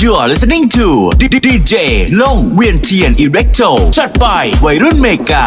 You are listening to DJ ลงเวียนเทียนอิเล็กโทรจัดไปวัยรุ่นเมกา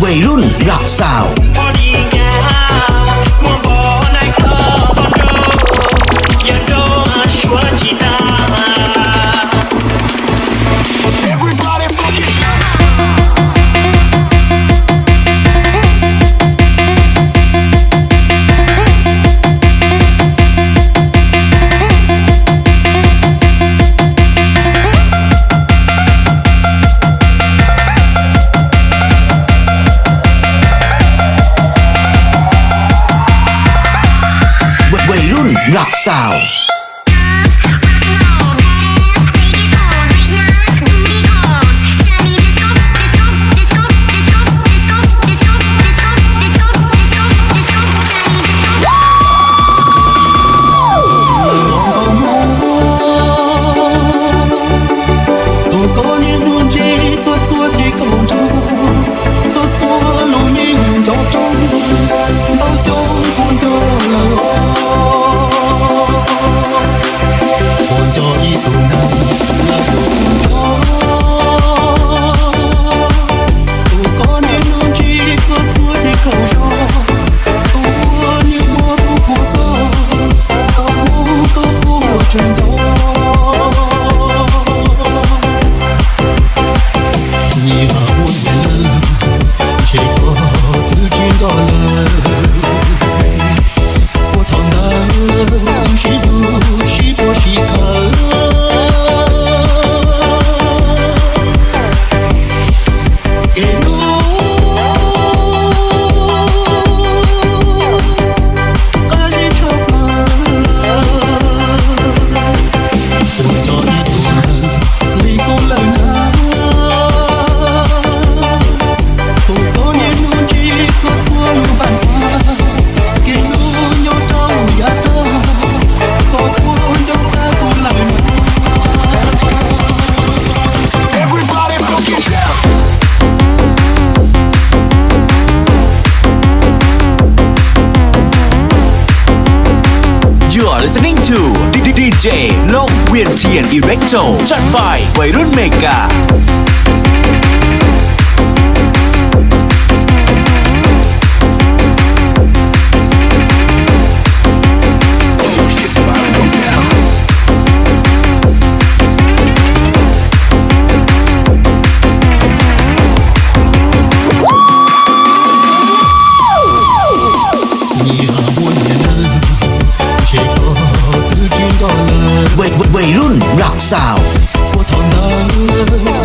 วัยรุ่นรักสาว รักสาวlistening to DJ ลงเวียนเทียนอิเล็กโทรจัดไปวัยรุ่นเมกา người